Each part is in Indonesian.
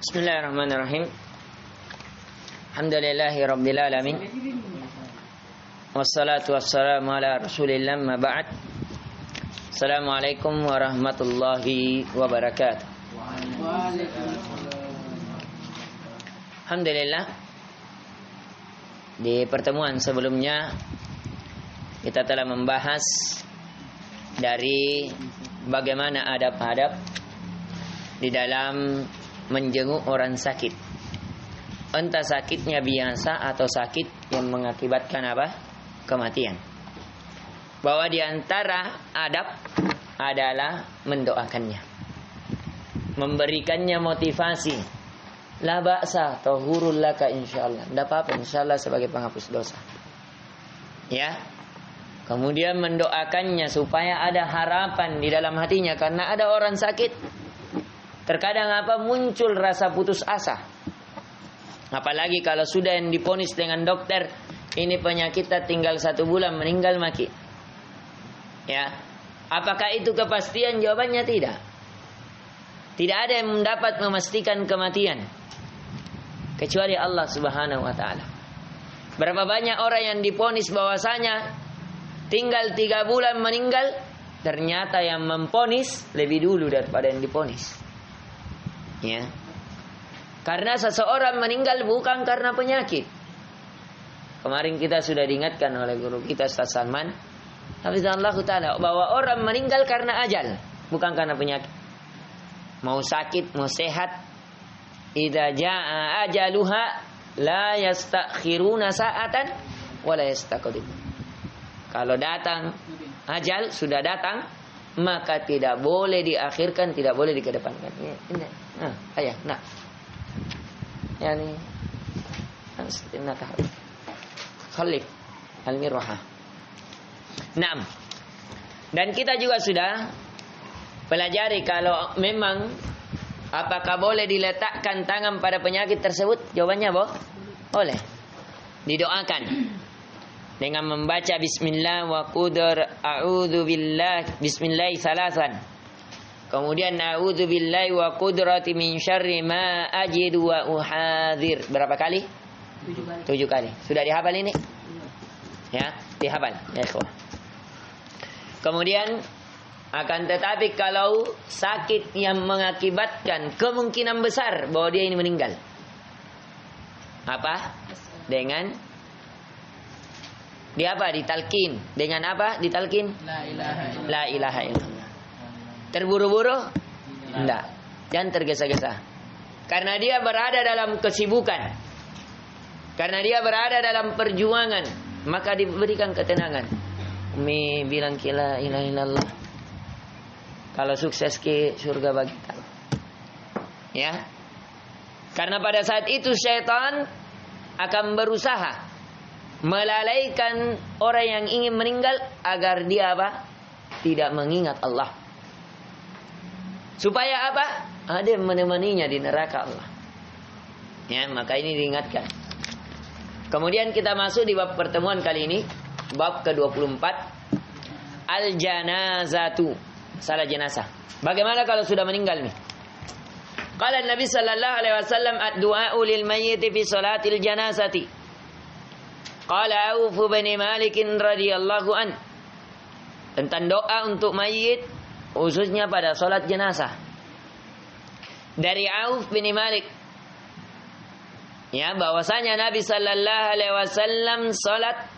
Bismillahirrahmanirrahim. Alhamdulillahi rabbil alamin. Wassalatu wassalamu ala Rasulillah ma ba'd. Assalamualaikum warahmatullahi wabarakatuh. Alhamdulillah, di pertemuan sebelumnya kita telah membahas dari bagaimana adab-adab di dalam menjenguk orang sakit. Entah sakitnya biasa atau sakit yang mengakibatkan apa? Kematian. Bahwa di antara adab adalah mendoakannya, memberikannya motivasi. La ba'sa tahurul laka insyaallah. Tidak apa-apa insyaallah sebagai penghapus dosa. Ya. Kemudian mendoakannya supaya ada harapan di dalam hatinya, karena ada orang sakit terkadang muncul rasa putus asa. Apalagi kalau sudah yang diponis dengan dokter, ini penyakitnya tinggal 1 bulan meninggal mati. Ya, apakah itu kepastian? Jawabannya tidak. Tidak ada yang dapat memastikan kematian kecuali Allah Subhanahu wa taala. Berapa banyak orang yang diponis bahwasanya tinggal 3 bulan meninggal, ternyata yang memponis lebih dulu daripada yang diponis. Ya. Karena seseorang meninggal bukan karena penyakit. Kemarin kita sudah diingatkan oleh guru kita Ustaz Salman, hafizallah taala, bahwa orang meninggal karena ajal, bukan karena penyakit. Mau sakit, mau sehat, idza jaa ajaluha la yastakhiruna sa'atan wa la yastaqdimun. Kalau datang ajal, sudah datang, maka tidak boleh diakhirkan, tidak boleh dikedepankan. Ini, ayah, nak. Yani, nak khalif al-mirwah. Naam. Dan kita juga sudah pelajari kalau memang apakah boleh diletakkan tangan pada penyakit tersebut? Jawabannya boleh. Didoakan dengan membaca bismillah wa qudar a'udzu billah bismillah salasan. Kemudian a'udzu billahi wa qudrati min syarri ma ajidu wa uhadzir. Berapa kali? 7 kali. Sudah dihafal ini? Ya, dihafal ya ikhwah. Kemudian akan tetapi kalau sakit yang mengakibatkan kemungkinan besar bahwa dia ini meninggal, apa? Dengan ditalkin. Dengan apa ditalkin? La ilaha illallah. Terburu-buru? Tidak. Jangan tergesa-gesa. Karena dia berada dalam kesibukan, karena dia berada dalam perjuangan, maka diberikan ketenangan. Umi bilang la ilaha illallah. Kalau sukses ke surga bagi kamu. Ya. Karena pada saat itu syaitan akan berusaha melalaikan orang yang ingin meninggal agar dia tidak mengingat Allah. Supaya ada yang menemaninya di neraka Allah. Ya, maka ini diingatkan. Kemudian kita masuk di bab pertemuan kali ini, bab ke-24, al-janazatu, salat jenazah. Bagaimana kalau sudah meninggal nih? Qala Nabi sallallahu alaihi wasallam ad-du'a'u lil mayyit fi salatil janazati. Qala Auf bin Malik radhiyallahu an, tentang doa untuk mayit khususnya pada salat jenazah. Dari Auf bin Malik, ya, bahwasanya Nabi sallallahu alaihi wasallam salat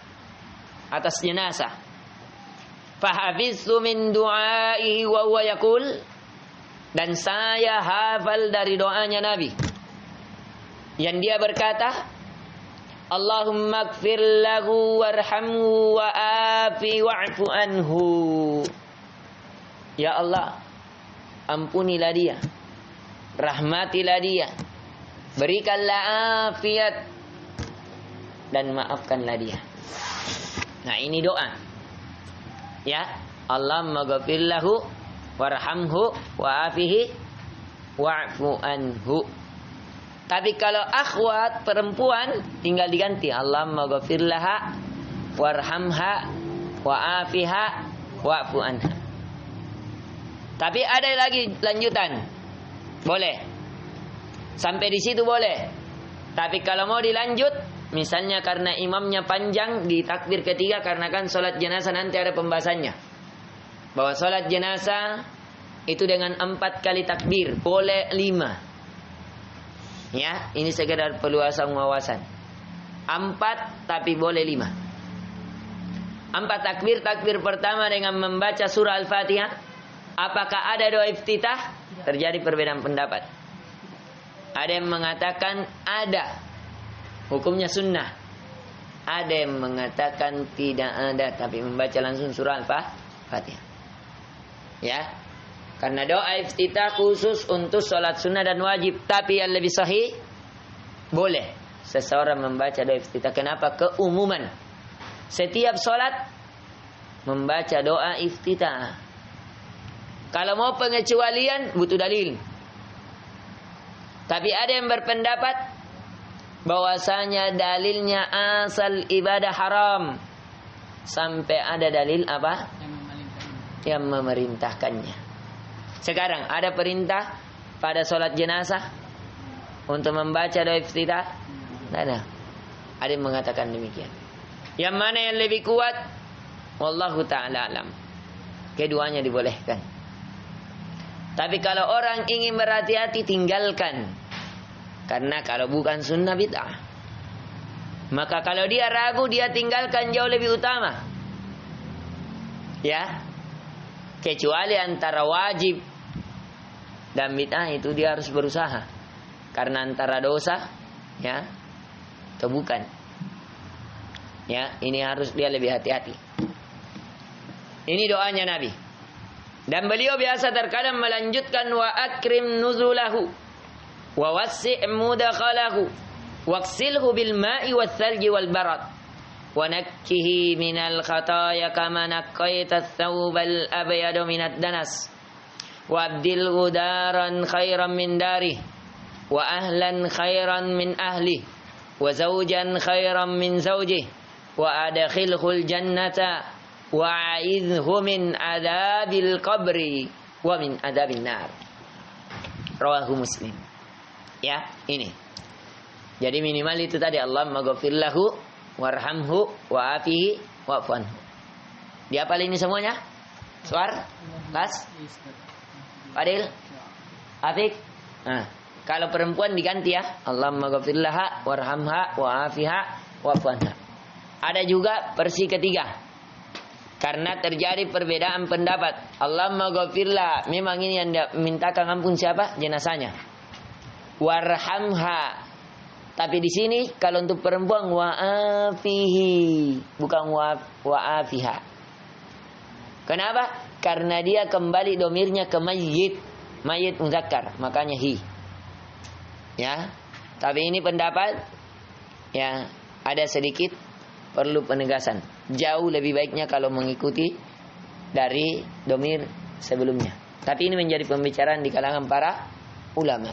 atas jenazah. Fahafiztu min du'aihi wa huwa yaqul, dan saya hafal dari doanya Nabi yang dia berkata, Allahumma ighfir lahu warhamhu wa afi wa'fu anhu. Ya Allah, ampunilah dia, rahmatilah dia, berikanlah afiat dan maafkanlah dia. Nah, ini doa. Ya, Allahumma ighfir lahu warhamhu wa afihi wa'fu anhu. Tapi kalau akhwat perempuan tinggal diganti Allahumma ighfir laha warhamha wa afiha wa'fu anha. Tapi ada lagi lanjutan. Boleh. Sampai di situ boleh. Tapi kalau mau dilanjut, misalnya karena imamnya panjang di takbir ketiga, karena kan sholat jenazah nanti ada pembahasannya. Bahwa sholat jenazah itu dengan 4 kali takbir, boleh 5. Ya, ini sekedar peluasan wawasan. 4 tapi boleh 5. 4 takbir. Takbir pertama dengan membaca surah Al-Fatihah. Apakah ada doa iftitah? Terjadi perbedaan pendapat. Ada yang mengatakan ada, hukumnya sunnah. Ada yang mengatakan tidak ada, tapi membaca langsung surah Al-Fatihah. Ya, karena doa iftitah khusus untuk sholat sunnah dan wajib. Tapi yang lebih sahih, boleh seseorang membaca doa iftitah. Kenapa? Keumuman. Setiap sholat membaca doa iftitah. Kalau mau pengecualian butuh dalil. Tapi ada yang berpendapat bahwasanya dalilnya asal ibadah haram sampai ada dalil apa? Yang memerintahkannya. Sekarang ada perintah pada sholat jenazah untuk membaca doa iftitah? Tidak ada. Ada yang mengatakan demikian. Yang mana yang lebih kuat? Wallahu ta'ala alam. Keduanya dibolehkan. Tapi kalau orang ingin berhati-hati, tinggalkan. Karena kalau bukan sunnah bid'ah. Maka kalau dia ragu, dia tinggalkan, jauh lebih utama. Ya. Kecuali antara wajib dan bid'ah itu dia harus berusaha. Karena antara dosa, ya, atau bukan. Ya, ini harus dia lebih hati-hati. Ini doanya Nabi. Dan beliau biasa terkadang melanjutkan wa akrim nuzulahu wa wassi' mudakhalahu waksilhu bil ma'i wath thalji wal barad wa nakkihi minal khataya kama naqqaita ath-thawbal abyada minad danas wa abdilhu daran khairan min darih wa ahlan khairan min ahlihi wa zawjan khairan min zawjihi wa adkhilhul jannata wa'idhu min adabil qabri wa min adabin nar. Rawahu Muslim. Ya, ini. Jadi minimal itu tadi, Allahumma ghafir lahu warhamhu wa'afihi wa'fu anhu. Dihafal ini semuanya? Suar? Las? Fadil? Afik? Nah, kalau perempuan diganti ya, Allahumma ghafir laha warhamha wa'afiha wa'fu anha. Ada juga versi ketiga. Karena terjadi perbedaan pendapat. Allahumma ghafirlah. Memang ini yang mintakan ampun siapa? Jenazahnya. Warhamha. Tapi di sini kalau untuk perempuan wa'afihi, bukan wa'afiha. Kenapa? Karena dia kembali domirnya ke mayyit. Mayyit muzakkar, makanya hi. Ya. Tapi ini pendapat ya ada sedikit perlu penegasan. Jauh lebih baiknya kalau mengikuti dari domir sebelumnya. Tapi ini menjadi pembicaraan di kalangan para ulama.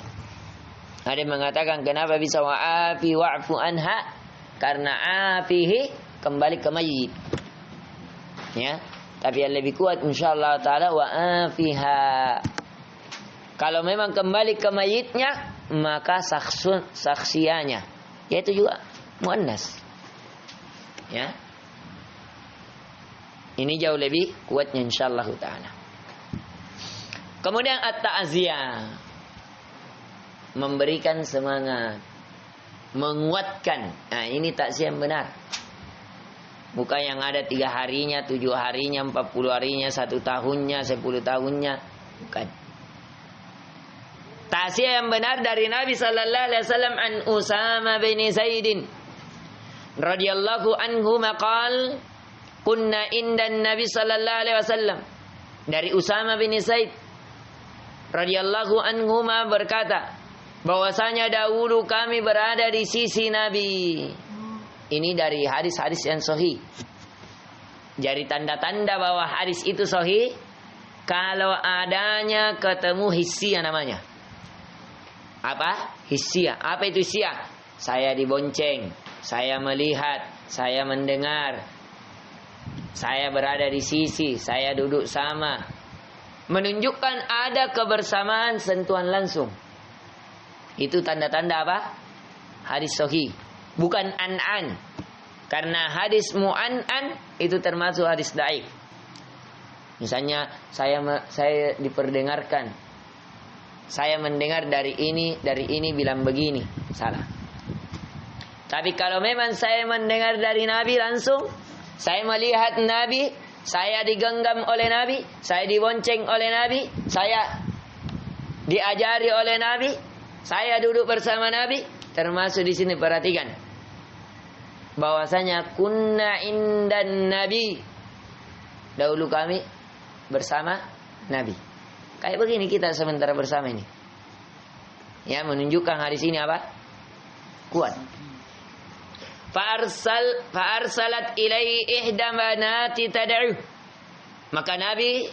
Ada yang mengatakan kenapa bisa wa'afi wa'fu anha? Karena afihi kembali ke mayyit. Ya. Tapi yang lebih kuat insyaallah taala wa'afiha. Kalau memang kembali ke mayyitnya, maka saksianya yaitu juga muannas. Ya. Ini jauh lebih kuatnya insyaallah taala. Kemudian at-ta'ziyah, memberikan semangat, menguatkan. Nah, ini takziah yang benar. Bukan yang ada 3 harinya, 7 harinya, 40 harinya, 1 tahunnya, 10 tahunnya. Bukan. Takziah yang benar dari Nabi sallallahu alaihi wasallam an Usama bin Zaidin radhiyallahu anhu maqal kunna indan Nabi sallallahu alaihi wasallam. Dari Usama bin Zaid radhiyallahu anhu berkata bahwasanya dahulu kami berada di sisi Nabi. Ini dari hadis-hadis yang sahih. Jadi tanda-tanda bahwa hadis itu sahih kalau adanya ketemu hissiyah namanya. Apa? Hissiyah. Apa itu hissiyah? Saya dibonceng, saya melihat, saya mendengar, saya berada di sisi, saya duduk sama. Menunjukkan ada kebersamaan sentuhan langsung. Itu tanda-tanda apa? Hadis sahih. Bukan an-an. Karena hadis mu'an-an itu termasuk hadis dhaif. Misalnya saya diperdengarkan. Saya mendengar dari ini bilang begini. Salah. Tapi kalau memang saya mendengar dari Nabi langsung, saya melihat Nabi, saya digenggam oleh Nabi, saya dibonceng oleh Nabi, saya diajari oleh Nabi, saya duduk bersama Nabi, termasuk di sini perhatikan. Bahwasanya kunna indan Nabi. Dahulu kami bersama Nabi. Kayak begini kita sementara bersama ini. Ya, menunjukkan hadis ini apa? Kuat. Fa'arsalat ilaihi ihda banati tad'u. Maka Nabi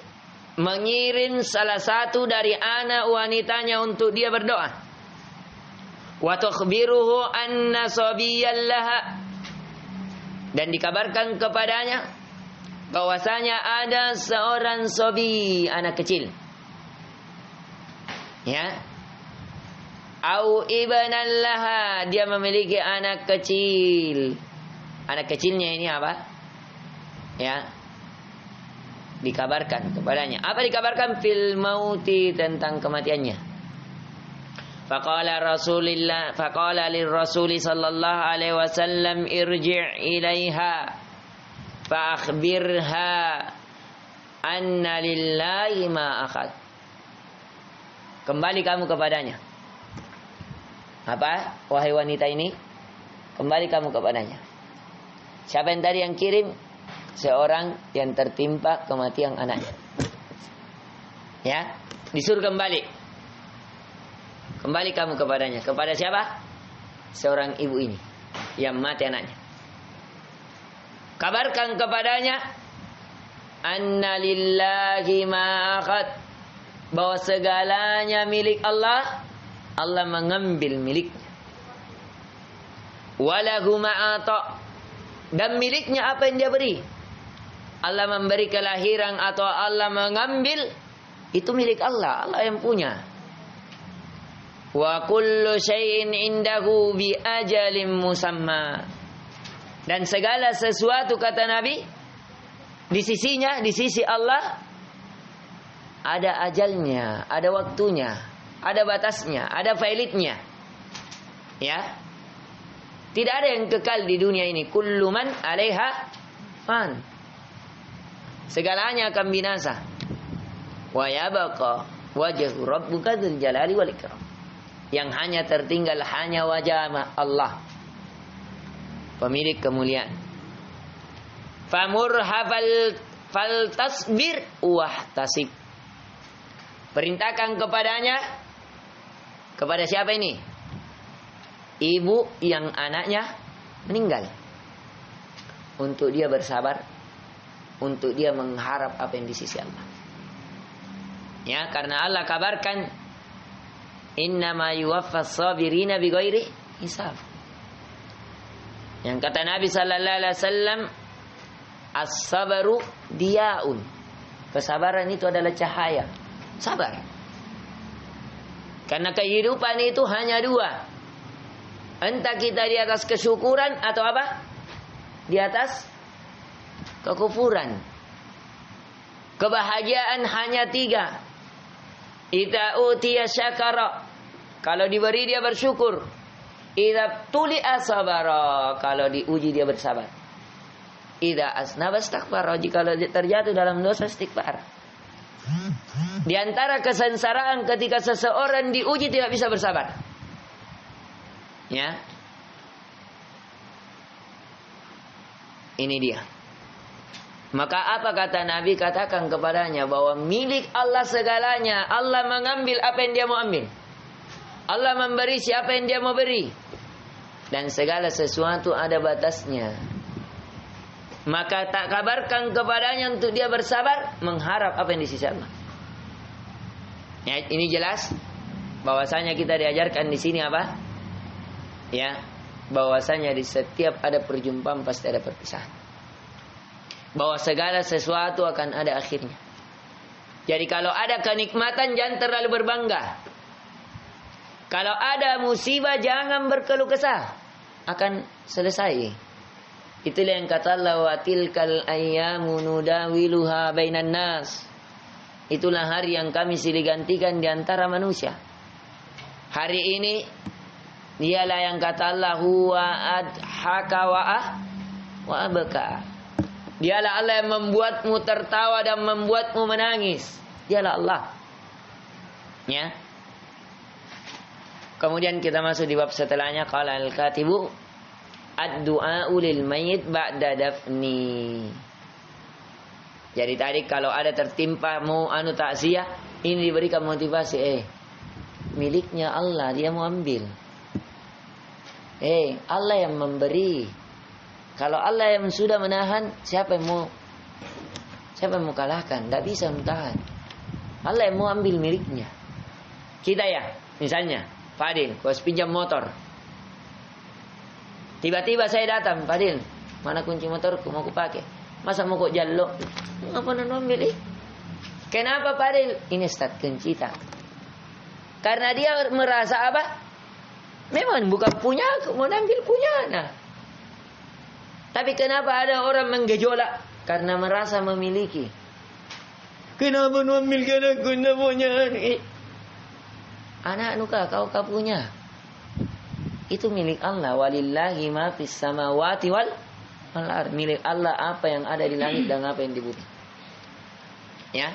mengirim salah satu dari anak wanitanya untuk dia berdoa. Wa tukhbiruhu anna sabiyyan laha. Dan dikabarkan kepadanya bahwasanya ada seorang sobi, anak kecil. Ya. Au ibnan laha, dia memiliki anak kecil. Anak kecilnya ini apa? Ya. Dikabarkan kepadanya. Apa dikabarkan? Fil mauti, tentang kematiannya. Faqala lirrasuli sallallahu alaihi wasallam irji' ilaiha fa akhbirha anna lillahi ma akhad. Kembali kamu kepadanya. Apa? Wahai wanita ini, kembali kamu kepadanya. Siapa yang tadi yang kirim? Seorang yang tertimpa kematian anaknya. Ya, disuruh kembali. Kembali kamu kepadanya. Kepada siapa? Seorang ibu ini yang mati anaknya. Kabarkan kepadanya anna lillahi ma akhad, bahwa segalanya milik Allah. Allah mengambil miliknya. Walahu ma'ata, dan miliknya apa yang dia beri. Allah memberi kelahiran atau Allah mengambil, itu milik Allah. Allah yang punya. Wa kullu syai'in indahu bi ajalin musamma. Dan segala sesuatu, kata Nabi, di sisinya, di sisi Allah, ada ajalnya, ada waktunya, ada batasnya, ada failitnya. Ya. Tidak ada yang kekal di dunia ini. Kullu man 'alaiha fan. Segalanya akan binasa. Wa yabqa wajhu rabbuka dzul jalali wal ikram. Yang hanya tertinggal hanya wajah Allah, pemilik kemuliaan. Famur fal tasbir wahtasib. Perintahkan kepadanya. Kepada siapa ini? Ibu yang anaknya meninggal. Untuk dia bersabar. Untuk dia mengharap apa yang di sisi Allah. Ya, karena Allah kabarkan, innama yuwaffas sabirina bighairi hisab. Yang kata Nabi sallallahu alaihi wasallam, as-sabru diyaun. Kesabaran itu adalah cahaya. Sabar. Karena kehidupan itu hanya dua. Entah kita di atas kesyukuran atau apa? Di atas kekufuran. Kebahagiaan hanya tiga. Idza utiya syakara, kalau diberi dia bersyukur. Idza tuli'a sabara, kalau diuji dia bersabar. Idza asnaba istighfar, jika terjatuh dalam dosa istighfar. Di antara kesengsaraan ketika seseorang diuji tidak bisa bersabar. Ya. Ini dia. Maka apa kata Nabi? Katakan kepadanya bahwa milik Allah segalanya. Allah mengambil apa yang dia mau ambil. Allah memberi siapa yang dia mau beri. Dan segala sesuatu ada batasnya. Maka tak kabarkan kepadanya untuk dia bersabar, mengharap apa yang di sisi Allah. Ya, ini jelas bahwasanya kita diajarkan di sini apa? Ya, bahwasanya di setiap ada perjumpaan pasti ada perpisahan. Bahwa segala sesuatu akan ada akhirnya. Jadi kalau ada kenikmatan jangan terlalu berbangga. Kalau ada musibah jangan berkeluh kesah, akan selesai. Itulah yang kata Allah, wa tilkal ayyamu nudawiluha bainan nas. Itulah hari yang kami silih gantikan di antara manusia. Hari ini dialah yang kata Allah, huwa adhaka wa abka. Dialah Allah yang membuatmu tertawa dan membuatmu menangis. Dialah Allah. Ya. Kemudian kita masuk di bab setelahnya, qala al-katibu ad-du'a lil mayyit ba'da dafni. Jadi tadi kalau ada tertimpa mau takziah, ini diberikan motivasi, miliknya Allah, dia mau ambil. Allah yang memberi. Kalau Allah yang sudah menahan, siapa yang mau kalahkan? Tidak bisa menahan. Allah yang mau ambil miliknya. Kita ya, misalnya Fadil, kau pinjam motor. Tiba-tiba saya datang, Fadil, mana kunci motorku mau aku pakai? Masa mau kok jallo? Apa nak ambil? Kenapa Fadil? Ini Ustaz kencita. Karena dia merasa apa? Memang bukan punya aku, mau ambil punya. Nah. Tapi kenapa ada orang menggejolak? Karena merasa memiliki. Kenapa ambil karena aku tidak punya? Anak nuka kau punya. Itu milik Allah. Walillahi ma fis samawati wal ard. Milik Allah apa yang ada di langit dan apa yang di bumi. Ya.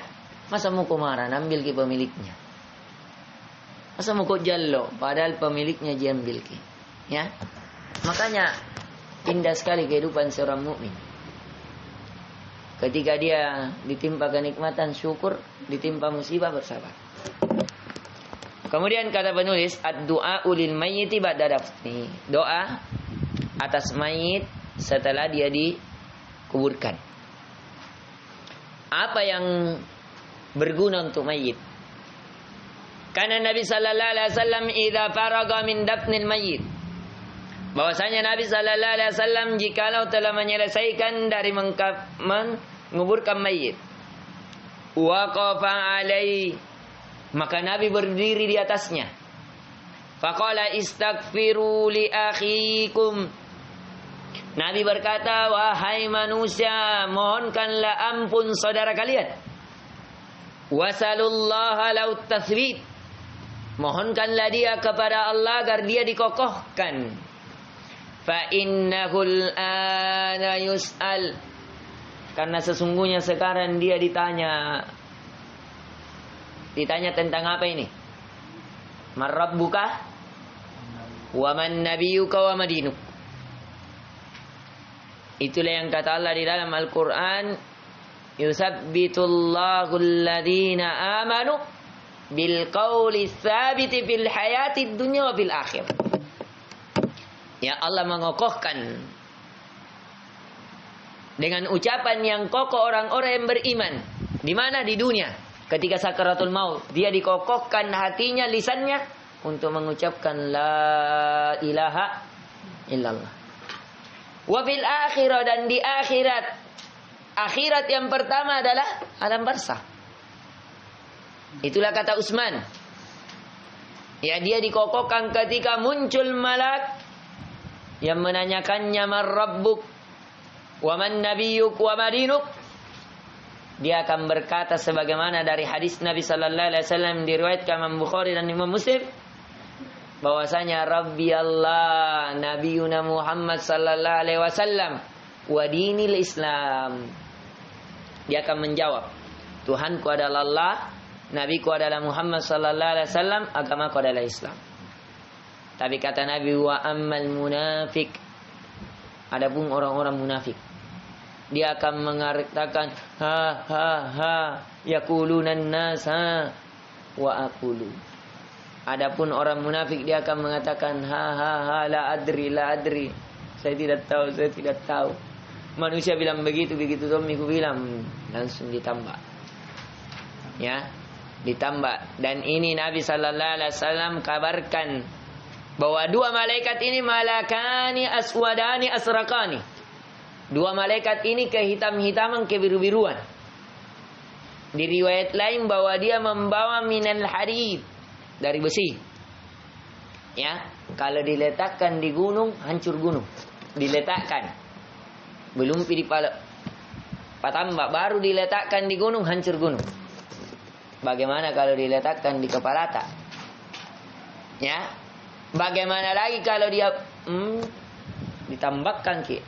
Masa mau kau marah ambil ke pemiliknya? Masa mau kau jallo padahal pemiliknya diambil ke? Ya. Makanya indah sekali kehidupan seorang mukmin. Ketika dia ditimpa kenikmatan syukur, ditimpa musibah bersabar. Kemudian kata penulis, ad-du'a lil mayyiti ba'da dafni. Doa atas mayit setelah dia dikuburkan. Apa yang berguna untuk mayit? Karena Nabi sallallahu alaihi wasallam idza faraga min dafnil mayyit. Bahwasanya Nabi sallallahu alaihi wasallam jikalau telah menyelesaikan dari menguburkan mayit, waqafa alaihi, maka Nabi berdiri di atasnya. Faqala istaghfiru li akhikum. Nabi berkata, wahai manusia, mohonkanlah ampun saudara kalian. Wasalullaha laut tathbit. Mohonkanlah dia kepada Allah agar dia dikokohkan. Fa innahul ana yus'al. Karena sesungguhnya sekarang dia ditanya. Ditanya tentang apa ini? Man rabbuka? Wa man nabiyuka wa madinuk. Itulah yang kata Allah di dalam Al-Quran. Yusabbitullahu alladhina amanu bil qawli tsabiti fil hayati dunya wa fil akhir. Ya, Allah mengokohkan dengan ucapan yang kokoh orang-orang yang beriman. Di mana? Di dunia. Ketika sakaratul maut, dia dikokohkan hatinya, lisannya untuk mengucapkan la ilaha illallah. Wa fil akhirah, dan di akhirat. Akhirat yang pertama adalah alam barzakh. Itulah kata Utsman. Ya, dia dikokohkan ketika muncul malak yang menanyakannya man rabbuk wa man nabiyyuk wa madinuk. Dia akan berkata sebagaimana dari hadis Nabi sallallahu alaihi wasallam diriwayatkan Imam Bukhari dan Imam Muslim, bahwasanya Rabbi Allah Nabiyuna Muhammad sallallahu alaihi wasallam wa dinil Islam. Dia akan menjawab, Tuhanku adalah Allah, Nabiku adalah Muhammad sallallahu alaihi wasallam, agamaku adalah Islam. Tapi kata Nabi, wa ammal munafik, adapun orang-orang munafik, dia akan mengatakan ha yaqulunan nas ha wa aqulu. Adapun orang munafik dia akan mengatakan ha la adri. Saya tidak tahu. Manusia bilang begitu Tommy ku bilang, langsung ditambah. Ya, ditambah. Dan ini Nabi sallallahu alaihi wasallam kabarkan bahwa dua malaikat ini malakani aswadani asraqani. Dua malaikat ini kehitam-hitaman, kebiru-biruan. Di riwayat lain bahwa dia membawa minal hadid, dari besi. Ya, kalau diletakkan di gunung, hancur gunung. Diletakkan. Belum di Patambak, baru diletakkan di gunung, hancur gunung. Bagaimana kalau diletakkan di Kepalata? Ya. Bagaimana lagi kalau dia ditambahkan ki?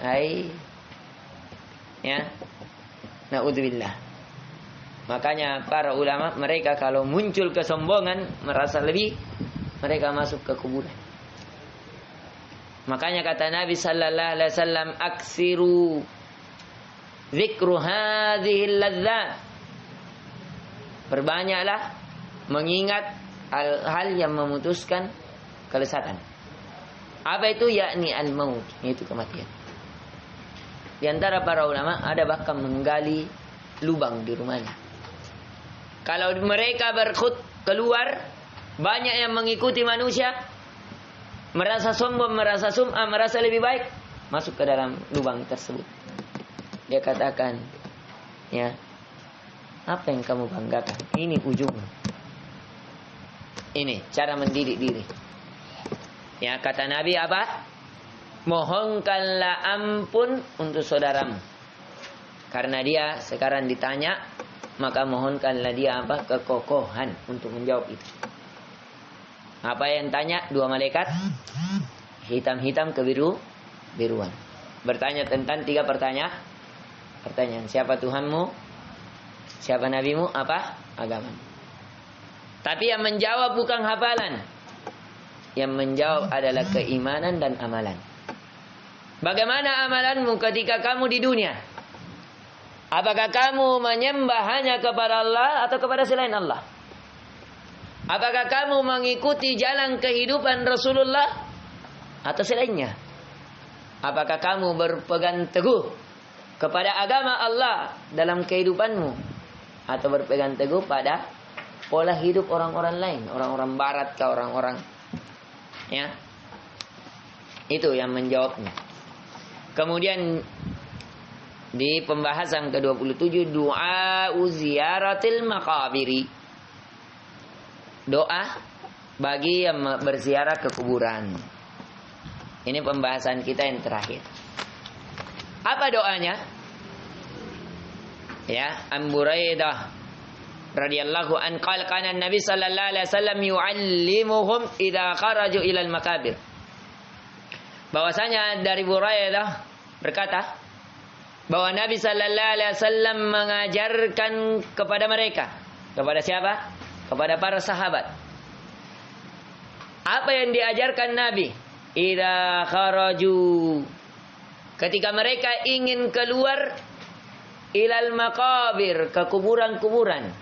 Ya. Naudzubillah. Makanya para ulama mereka kalau muncul kesombongan, merasa lebih, mereka masuk ke kuburan. Makanya kata Nabi sallallahu alaihi wasallam, aksiru zikru hadhil ladzat. Perbanyaklah mengingat hal-hal yang memutuskan kelezatan. Apa itu? Yakni al-maut, yaitu kematian. Di antara para ulama ada bahkan menggali lubang di rumahnya. Kalau mereka keluar, banyak yang mengikuti manusia, merasa sombong, merasa sum'ah, merasa lebih baik, masuk ke dalam lubang tersebut. Dia katakan, ya, apa yang kamu banggakan? Ini ujungnya. Ini cara mendidik diri. Ya, kata Nabi apa? Mohonkanlah ampun untuk saudaramu. Karena dia sekarang ditanya, maka mohonkanlah dia apa? Kekokohan untuk menjawab itu. Apa yang tanya? Dua malaikat hitam-hitam kebiruan. Bertanya tentang 3 pertanyaan. Siapa Tuhanmu? Siapa nabimu? Apa agamamu? Tapi yang menjawab bukan hafalan. Yang menjawab adalah keimanan dan amalan. Bagaimana amalanmu ketika kamu di dunia? Apakah kamu menyembah hanya kepada Allah atau kepada selain Allah? Apakah kamu mengikuti jalan kehidupan Rasulullah atau selainnya? Apakah kamu berpegang teguh kepada agama Allah dalam kehidupanmu atau berpegang teguh pada pola hidup orang-orang lain, orang-orang barat ke orang-orang, ya? Itu yang menjawabnya. Kemudian di pembahasan ke-27, doa ziyaratil maqabiri. Doa bagi yang berziarah ke kuburan. Ini pembahasan kita yang terakhir. Apa doanya? Ya, An Buraidah radhiyallahu an qala kana Nabi sallallahu alaihi wasallam yu'allimuhum idza kharaju ila al-makabir. Bahwasanya dari Buraidah berkata bahwa Nabi sallallahu alaihi wasallam mengajarkan kepada mereka. Kepada siapa? Kepada para sahabat. Apa yang diajarkan Nabi? Idza kharaju, ketika mereka ingin keluar ilal maqabir, ke kuburan-kuburan.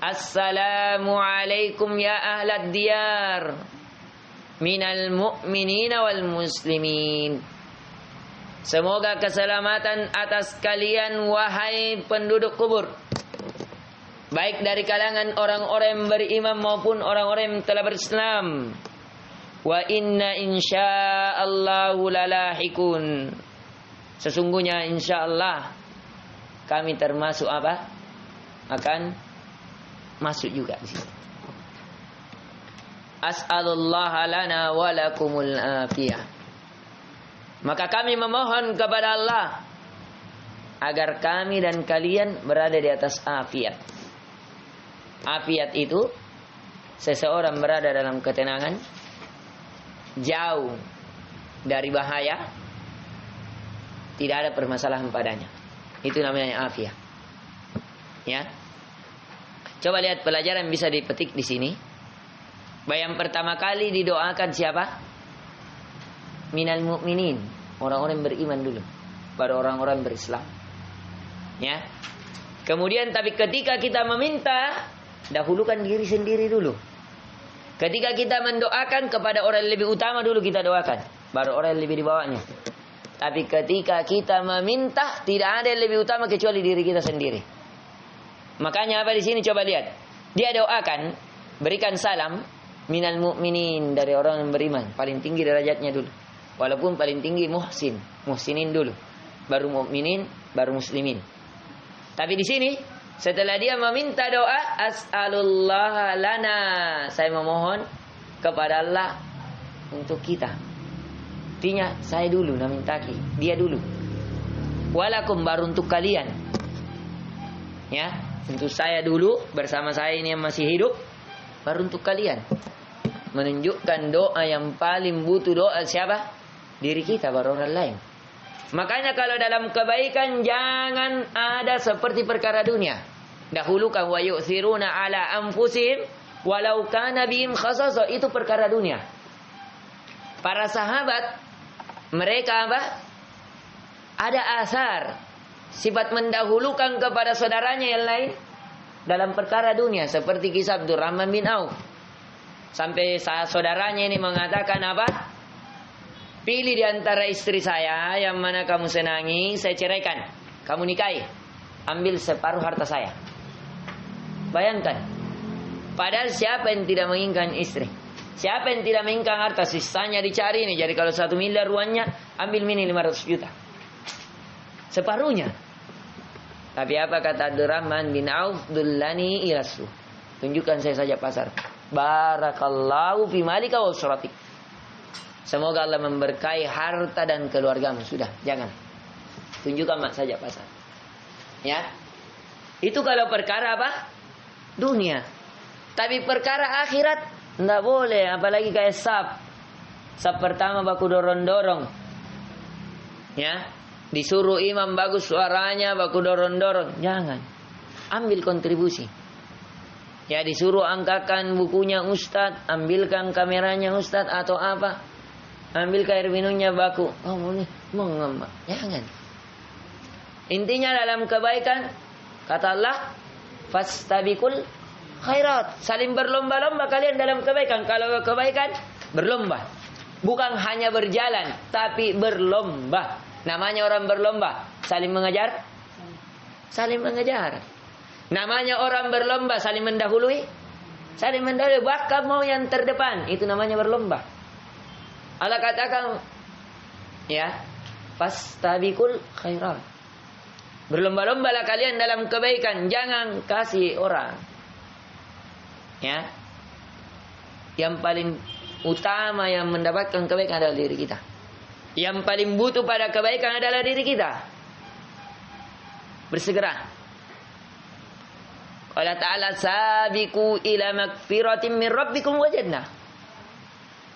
Assalamu alaikum ya ahlad diyar minal mu'minina wal muslimin. Semoga keselamatan atas kalian wahai penduduk kubur, baik dari kalangan orang-orang yang beriman maupun orang-orang yang telah berislam. Wa inna insyaallahu lalahikun. Sesungguhnya insyaallah kami termasuk apa? Akan masuk juga di situ. As'alullah lana wa lakumul afiyah. Maka kami memohon kepada Allah agar kami dan kalian berada di atas afiat. Afiat itu seseorang berada dalam ketenangan, jauh dari bahaya, tidak ada permasalahan padanya. Itu namanya afiat. Ya. Coba lihat pelajaran bisa dipetik di sini. Yang pertama kali didoakan siapa? Minal mu'minin, orang-orang yang beriman dulu, baru orang-orang berislam. Ya. Kemudian tapi ketika kita meminta, dahulukan diri sendiri dulu. Ketika kita mendoakan, kepada orang yang lebih utama dulu kita doakan, baru orang yang lebih di bawahnya. Tapi ketika kita meminta, tidak ada yang lebih utama kecuali diri kita sendiri. Makanya apa di sini coba lihat. Dia doakan, berikan salam minal mu'minin, dari orang yang beriman, paling tinggi derajatnya dulu. Walaupun paling tinggi muhsinin dulu, baru mukminin, baru muslimin. Tapi di sini setelah dia meminta doa, as'alullah lana, saya memohon kepada Allah untuk kita. Artinya saya dulu namintaki, dia dulu. Walakum baru untuk kalian. Ya, untuk saya dulu bersama saya ini yang masih hidup, baru untuk kalian. Menunjukkan doa yang paling butuh doa siapa? Diri kita, baru orang lain. Makanya kalau dalam kebaikan jangan ada seperti perkara dunia. Dahulukan wa yu'thiruna ala anfusihim walau kana bihim khasasa, itu perkara dunia. Para sahabat mereka apa? Ada asar sifat mendahulukan kepada saudaranya yang lain dalam perkara dunia, seperti kisah Abdurrahman bin Auf. Sampai saudaranya ini mengatakan apa? Pilih di antara istri saya yang mana kamu senangi, saya ceraikan. Kamu nikahi, ambil separuh harta saya. Bayangkan. Padahal siapa yang tidak menginginkan istri? Siapa yang tidak menginginkan harta? Sisanya dicari ini. Jadi kalau 1 miliar uangnya, ambil mini 500 juta. Separuhnya. Tapi apa kata Abdurrahman bin Auf? Dullani ilasu. Tunjukkan saya saja pasar. Barakallahu fi malika wa usratik. Semoga Allah memberkahi harta dan keluargamu. Sudah, jangan. Tunjukkan mak saja pasar. Ya. Itu kalau perkara apa? Dunia. Tapi perkara akhirat tidak boleh. Apalagi kayak sab. Sab pertama baku dorong-dorong. Ya. Disuruh imam bagus suaranya, baku dorong-dorong. Jangan. Ambil kontribusi. Ya, disuruh angkakan bukunya Ustadz, ambilkan kameranya Ustadz atau apa. Ambil air minumnya baku. Oh, boleh mengemak. Jangan. Intinya dalam kebaikan, kata Allah, fastabiqul khairat. Saling berlomba-lomba kalian dalam kebaikan. Kalau kebaikan, berlomba. Bukan hanya berjalan, tapi berlomba. Namanya orang berlomba. Saling mengejar. Saling mengejar. Namanya orang berlomba. Saling mendahului. Saling mendahului. Bahkan mau yang terdepan. Itu namanya berlomba. Allah katakan, ya, fastabiqul khairat. Berlomba-lombalah kalian dalam kebaikan, jangan kasih orang. Ya. Yang paling utama yang mendapatkan kebaikan adalah diri kita. Yang paling butuh pada kebaikan adalah diri kita. Bersegera. Allah Ta'ala sabiqu ila magfiratin min rabbikum wa jannah.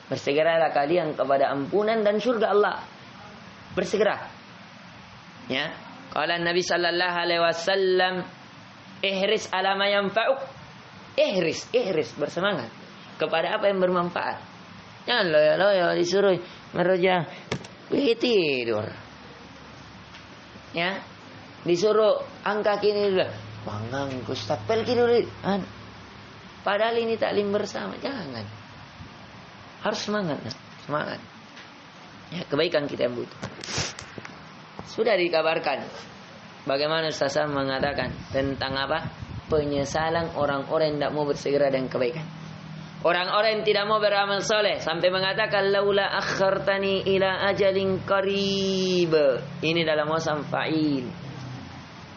Bersegeralah kalian kepada ampunan dan surga Allah. Bersegera. Ya. Qala Nabi sallallahu alaihi wasallam, ihris ala ma yanfa'uk. Ihris bersemangat kepada apa yang bermanfaat. Jangan loyo disuruh meroja tidur. Ya. Disuruh angka kini dulu. Bangang kustapel kini dulu. Padahal ini taklim bersama. Jangan. Harus semangat. Semangat. Ya, kebaikan kita yang butuh. Sudah dikabarkan. Bagaimana Ustaz mengatakan tentang apa? Penyesalan orang-orang yang tidak mau bersegera dengan kebaikan. Orang-orang yang tidak mau beramal soleh. Sampai mengatakan, laula akhartani ila ajalin qarib. Ini dalam wasam fa'il.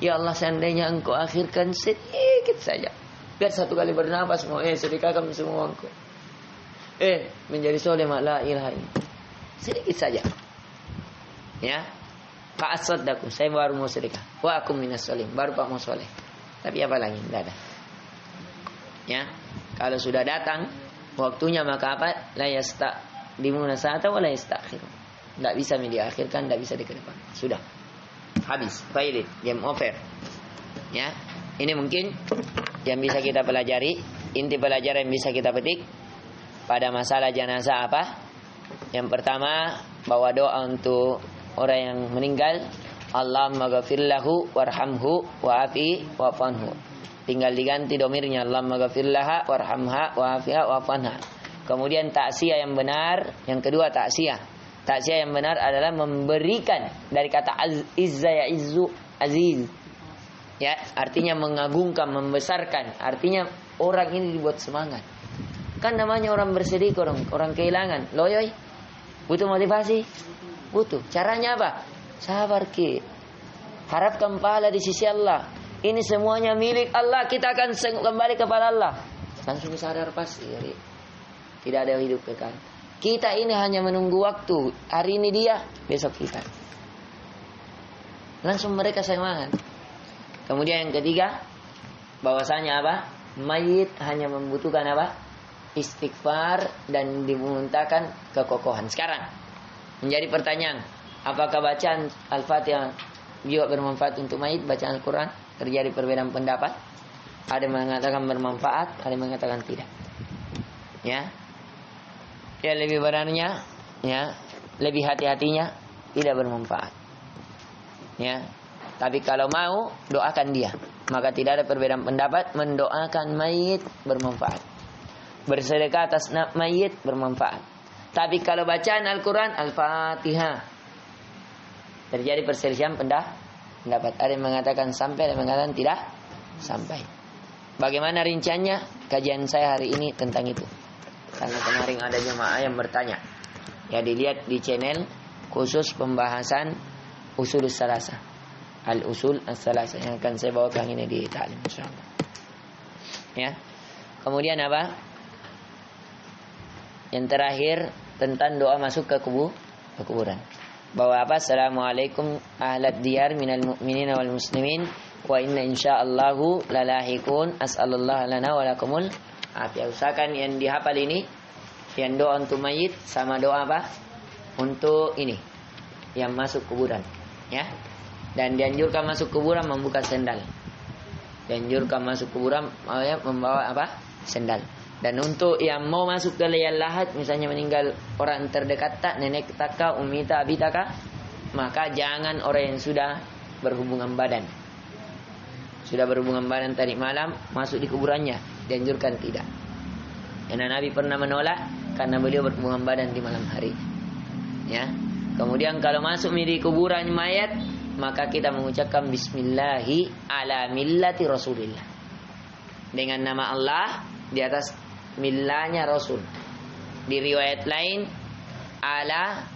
Ya Allah, seandainya engkau akhirkan sedikit saja. Biar satu kali bernafas mau sedekahkan semua engkau. Menjadi soleh la ilaha illallah. Sedikit saja. Ya. Fa'asaddaku, saya baru mau sedekah. Wa akum minas solim, baru Pak mau soleh. Tapi apa lagi? Tidak ada. Ya. Kalau sudah datang waktunya maka apa? La yastaqdimuna sa'ata wa la yastakhirun. Tidak bisa diakhirkan, tidak bisa dikedepan. Sudah. Habis. Failit. Game over. Ya. Ini mungkin yang bisa kita pelajari. Inti pelajaran yang bisa kita petik pada masalah jenazah apa? Yang pertama, bawa doa untuk orang yang meninggal. Allahumma ghafir lahu warhamhu wa'afi wa'fanhu. Tinggal diganti domirnya, Allahumma ghafir laha warhamha wa'afiha wa'fanha. Kemudian taksiyah yang benar. Yang kedua taksiyah. Taksiyah yang benar adalah memberikan dari kata izza ya izzu aziz. Ya, artinya mengagungkan, membesarkan. Artinya orang ini dibuat semangat. Kan namanya orang bersedih, orang kehilangan. Loyoy, butuh motivasi? Butuh. Caranya apa? Sabar ki. Harapkan pahala di sisi Allah. Ini semuanya milik Allah. Kita akan kembali kepada Allah. Langsung sadar pasti. Tidak ada hidup kekal. Kita ini hanya menunggu waktu. Hari ini dia, besok kita. Langsung mereka semangat. Kemudian yang ketiga, bahwasanya apa? Mayit hanya membutuhkan apa? Istighfar dan dimintakan kekokohan. Sekarang menjadi pertanyaan, apakah bacaan Al-Fatihah juga bermanfaat untuk mayit? Bacaan Al-Quran? Terjadi perbedaan pendapat. Ada yang mengatakan bermanfaat, ada yang mengatakan tidak. Ya, ya lebih benarnya, ya lebih hati-hatinya tidak bermanfaat. Ya, tapi kalau mau doakan dia, maka tidak ada perbedaan pendapat. Mendoakan mayit bermanfaat, bersedekah atas mayit bermanfaat. Tapi kalau bacaan Al-Quran, Al-Fatihah, terjadi perselisihan pendapat. Ada yang mengatakan sampai, ada yang mengatakan tidak sampai. Bagaimana rinciannya? Kajian saya hari ini tentang itu. Karena kemarin ada jemaah yang bertanya. Ya, dilihat di channel khusus pembahasan usul salasa. Al-usul as-salasa yang akan saya bawakan ini di ta'lim insyaallah. Ya. Kemudian apa? Yang terakhir tentang doa masuk ke kuburan. Bahwa apa? Assalamualaikum ahlad diyar minal mu'minina wal muslimin wa inna insyaallahu lalahikun as'alullah lana wa lakumul afiyah. Usahakan yang dihafal ini, yang doa untuk mayit sama doa apa? Untuk ini yang masuk kuburan, ya. Dan dianjurkan masuk kuburan membuka sendal. Dianjurkan masuk kuburan membawa apa? Sendal. Dan untuk yang mau masuk ke liang lahat, misalnya meninggal orang terdekat tak, nenek taka, umi tak, abi taka, maka jangan orang yang sudah berhubungan badan. Sudah berhubungan badan tadi malam masuk di kuburannya, dianjurkan tidak. Karena Nabi pernah menolak karena beliau berhubungan badan di malam hari. Ya. Kemudian kalau masuk di kuburan mayat, maka kita mengucapkan bismillahi ala millati Rasulillah. Dengan nama Allah di atas millahnya Rasul. Di riwayat lain ala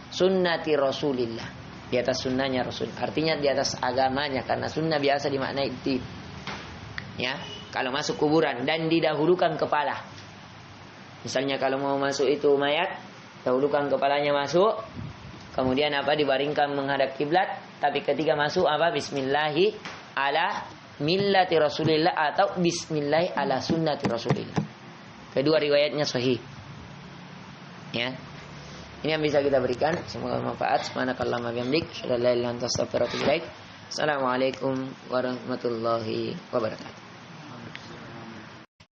sunnati Rasulillah. Di atas sunnahnya Rasul. Artinya di atas agamanya, karena sunnah biasa dimaknai itu. Ya, kalau masuk kuburan dan didahulukan kepala. Misalnya kalau mau masuk itu mayat, dahulukan kepalanya masuk. Kemudian apa? Dibaringkan menghadap kiblat. Tapi ketika masuk apa? Bismillahi ala millati Rasulillah atau bismillahi ala sunnati Rasulillah. Kedua riwayatnya sahih. Ya. Ini yang bisa kita berikan. Semoga bermanfaat. Subhanakallahumma bihamdik, asyhadu an la ilaha illa anta astaghfiruka wa atubu ilaik. Assalamualaikum warahmatullahi wabarakatuh.